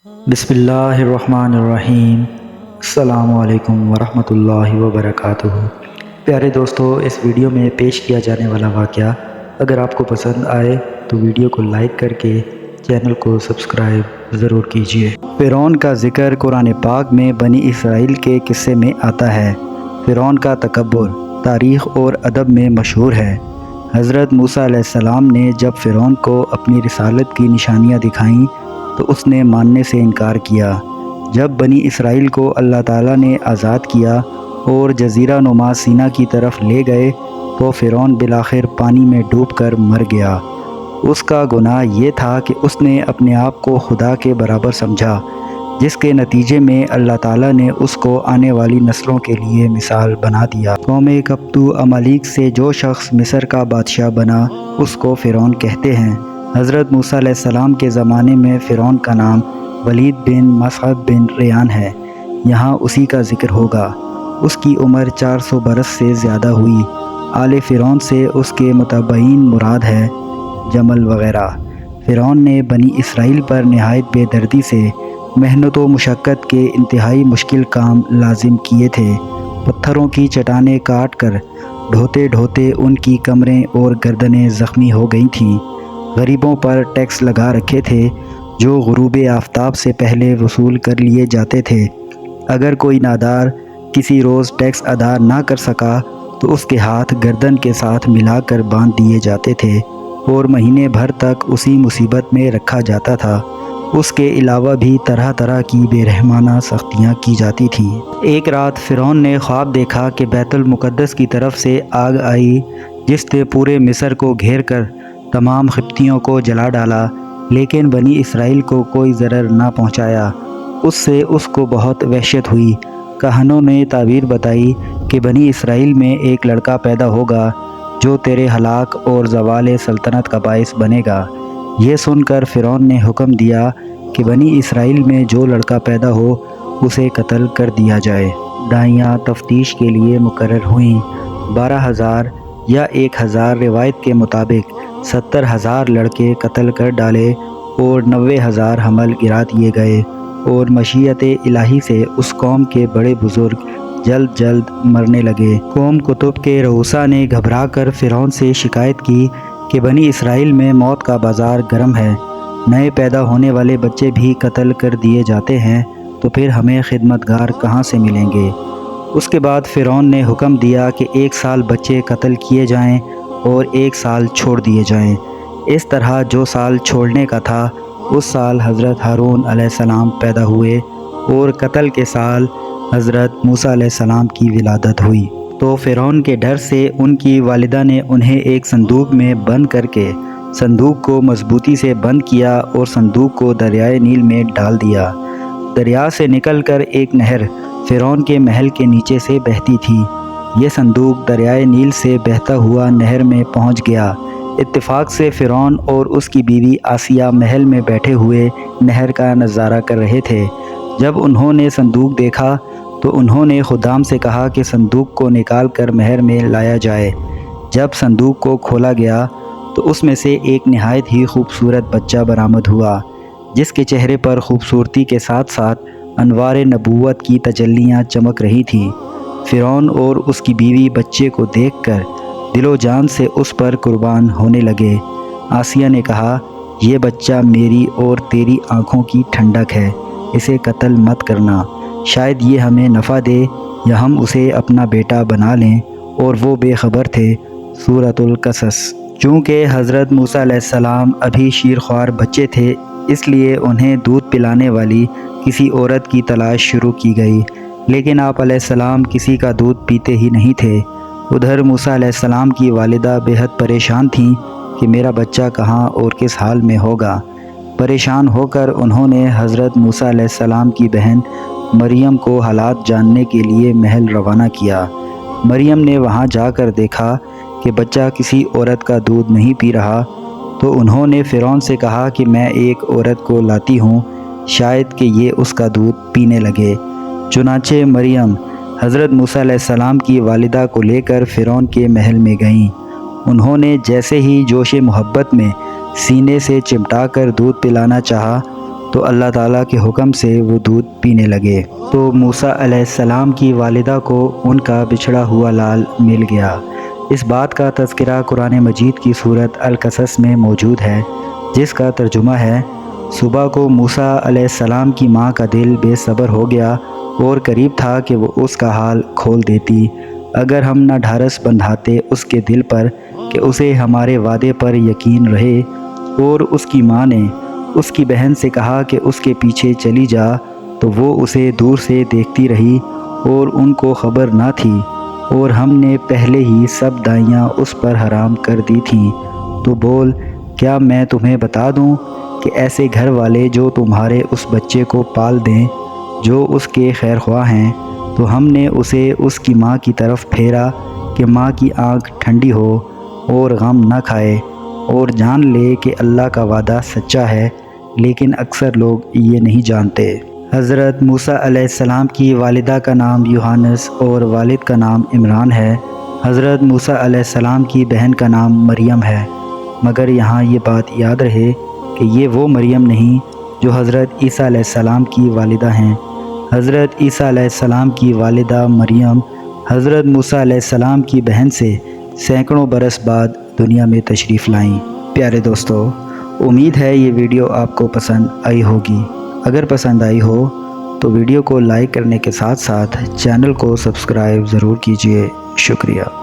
بسم اللہ الرحمن الرحیم۔ السلام علیکم ورحمۃ اللہ وبرکاتہ۔ پیارے دوستو، اس ویڈیو میں پیش کیا جانے والا واقعہ اگر آپ کو پسند آئے تو ویڈیو کو لائک کر کے چینل کو سبسکرائب ضرور کیجیے۔ فرعون کا ذکر قرآن پاک میں بنی اسرائیل کے قصے میں آتا ہے۔ فرعون کا تکبر تاریخ اور ادب میں مشہور ہے۔ حضرت موسیٰ علیہ السلام نے جب فرعون کو اپنی رسالت کی نشانیاں دکھائیں تو اس نے ماننے سے انکار کیا۔ جب بنی اسرائیل کو اللہ تعالیٰ نے آزاد کیا اور جزیرہ نما سینا کی طرف لے گئے تو فرعون بالآخر پانی میں ڈوب کر مر گیا۔ اس کا گناہ یہ تھا کہ اس نے اپنے آپ کو خدا کے برابر سمجھا، جس کے نتیجے میں اللہ تعالیٰ نے اس کو آنے والی نسلوں کے لیے مثال بنا دیا۔ قوم قبطو عمالیق سے جو شخص مصر کا بادشاہ بنا اس کو فرعون کہتے ہیں۔ حضرت موسیٰ علیہ السلام کے زمانے میں فرعون کا نام ولید بن مصعب بن ریان ہے۔ یہاں اسی کا ذکر ہوگا۔ اس کی عمر 400 برس سے زیادہ ہوئی۔ آل فرعون سے اس کے متبعین مراد ہے جمل وغیرہ۔ فرعون نے بنی اسرائیل پر نہایت بے دردی سے محنت و مشقت کے انتہائی مشکل کام لازم کیے تھے۔ پتھروں کی چٹانیں کاٹ کر ڈھوتے ڈھوتے ان کی کمریں اور گردنیں زخمی ہو گئی تھیں۔ غریبوں پر ٹیکس لگا رکھے تھے جو غروب آفتاب سے پہلے وصول کر لیے جاتے تھے۔ اگر کوئی نادار کسی روز ٹیکس ادا نہ کر سکا تو اس کے ہاتھ گردن کے ساتھ ملا کر باندھ دیے جاتے تھے اور مہینے بھر تک اسی مصیبت میں رکھا جاتا تھا۔ اس کے علاوہ بھی طرح طرح کی بے رحمانہ سختیاں کی جاتی تھیں۔ ایک رات فرعون نے خواب دیکھا کہ بیت المقدس کی طرف سے آگ آئی جس نے پورے مصر کو گھیر کر تمام قبطیوں کو جلا ڈالا، لیکن بنی اسرائیل کو کوئی ضرر نہ پہنچایا۔ اس سے اس کو بہت وحشت ہوئی۔ کہنوں نے تعبیر بتائی کہ بنی اسرائیل میں ایک لڑکا پیدا ہوگا جو تیرے ہلاک اور زوال سلطنت کا باعث بنے گا۔ یہ سن کر فرعون نے حکم دیا کہ بنی اسرائیل میں جو لڑکا پیدا ہو اسے قتل کر دیا جائے۔ داہیاں تفتیش کے لیے مقرر ہوئیں۔ 12,000 یا 1,000 روایت کے مطابق 70,000 لڑکے قتل کر ڈالے اور 90,000 حمل گرا دیے گئے، اور مشیت الہی سے اس قوم کے بڑے بزرگ جلد جلد مرنے لگے۔ قوم کتب کے رؤسا نے گھبرا کر فرعون سے شکایت کی کہ بنی اسرائیل میں موت کا بازار گرم ہے، نئے پیدا ہونے والے بچے بھی قتل کر دیے جاتے ہیں، تو پھر ہمیں خدمتگار کہاں سے ملیں گے؟ اس کے بعد فرعون نے حکم دیا کہ 1 سال بچے قتل کیے جائیں اور 1 سال چھوڑ دیے جائیں۔ اس طرح جو سال چھوڑنے کا تھا اس سال حضرت ہارون علیہ السلام پیدا ہوئے، اور قتل کے سال حضرت موسیٰ علیہ السلام کی ولادت ہوئی۔ تو فرعون کے ڈر سے ان کی والدہ نے انہیں ایک صندوق میں بند کر کے صندوق کو مضبوطی سے بند کیا اور صندوق کو دریائے نیل میں ڈال دیا۔ دریا سے نکل کر ایک نہر فرعون کے محل کے نیچے سے بہتی تھی۔ یہ صندوق دریائے نیل سے بہتا ہوا نہر میں پہنچ گیا۔ اتفاق سے فرعون اور اس کی بیوی آسیہ محل میں بیٹھے ہوئے نہر کا نظارہ کر رہے تھے۔ جب انہوں نے صندوق دیکھا تو انہوں نے خدام سے کہا کہ صندوق کو نکال کر محل میں لایا جائے۔ جب صندوق کو کھولا گیا تو اس میں سے ایک نہایت ہی خوبصورت بچہ برآمد ہوا، جس کے چہرے پر خوبصورتی کے ساتھ ساتھ انوار نبوت کی تجلیاں چمک رہی تھیں۔ فرعون اور اس کی بیوی بچے کو دیکھ کر دل و جان سے اس پر قربان ہونے لگے۔ آسیہ نے کہا، یہ بچہ میری اور تیری آنکھوں کی ٹھنڈک ہے، اسے قتل مت کرنا، شاید یہ ہمیں نفع دے یا ہم اسے اپنا بیٹا بنا لیں۔ اور وہ بے خبر تھے۔ سورۃ القصص۔ چونکہ حضرت موسیٰ علیہ السلام ابھی شیرخوار بچے تھے، اس لیے انہیں دودھ پلانے والی کسی عورت کی تلاش شروع کی گئی، لیکن آپ علیہ السلام کسی کا دودھ پیتے ہی نہیں تھے۔ ادھر موسیٰ علیہ السلام کی والدہ بے حد پریشان تھیں کہ میرا بچہ کہاں اور کس حال میں ہوگا۔ پریشان ہو کر انہوں نے حضرت موسیٰ علیہ السلام کی بہن مریم کو حالات جاننے کے لیے محل روانہ کیا۔ مریم نے وہاں جا کر دیکھا کہ بچہ کسی عورت کا دودھ نہیں پی رہا، تو انہوں نے فرعون سے کہا کہ میں ایک عورت کو لاتی ہوں، شاید کہ یہ اس کا دودھ پینے لگے۔ چنانچہ مریم حضرت موسیٰ علیہ السلام کی والدہ کو لے کر فرعون کے محل میں گئیں۔ انہوں نے جیسے ہی جوش محبت میں سینے سے چمٹا کر دودھ پلانا چاہا تو اللہ تعالیٰ کے حکم سے وہ دودھ پینے لگے۔ تو موسیٰ علیہ السلام کی والدہ کو ان کا بچھڑا ہوا لال مل گیا۔ اس بات کا تذکرہ قرآن مجید کی سورۃ القصص میں موجود ہے، جس کا ترجمہ ہے: صبح کو موسیٰ علیہ السلام کی ماں کا دل بے صبر ہو گیا اور قریب تھا کہ وہ اس کا حال کھول دیتی، اگر ہم نہ ڈھارس بندھاتے اس کے دل پر کہ اسے ہمارے وعدے پر یقین رہے۔ اور اس کی ماں نے اس کی بہن سے کہا کہ اس کے پیچھے چلی جا، تو وہ اسے دور سے دیکھتی رہی اور ان کو خبر نہ تھی، اور ہم نے پہلے ہی سب دائیاں اس پر حرام کر دی تھیں۔ تو بول، کیا میں تمہیں بتا دوں کہ ایسے گھر والے جو تمہارے اس بچے کو پال دیں جو اس کے خیر خواہ ہیں، تو ہم نے اسے اس کی ماں کی طرف پھیرا کہ ماں کی آنکھ ٹھنڈی ہو اور غم نہ کھائے اور جان لے کہ اللہ کا وعدہ سچا ہے، لیکن اکثر لوگ یہ نہیں جانتے۔ حضرت موسیٰ علیہ السلام کی والدہ کا نام یوحنس اور والد کا نام عمران ہے۔ حضرت موسیٰ علیہ السلام کی بہن کا نام مریم ہے، مگر یہاں یہ بات یاد رہے کہ یہ وہ مریم نہیں جو حضرت عیسیٰ علیہ السلام کی والدہ ہیں۔ حضرت عیسیٰ علیہ السلام کی والدہ مریم حضرت موسیٰ علیہ السلام کی بہن سے سینکڑوں برس بعد دنیا میں تشریف لائیں۔ پیارے دوستو، امید ہے یہ ویڈیو آپ کو پسند آئی ہوگی۔ اگر پسند آئی ہو تو ویڈیو کو لائک کرنے کے ساتھ ساتھ چینل کو سبسکرائب ضرور کیجیے۔ شکریہ۔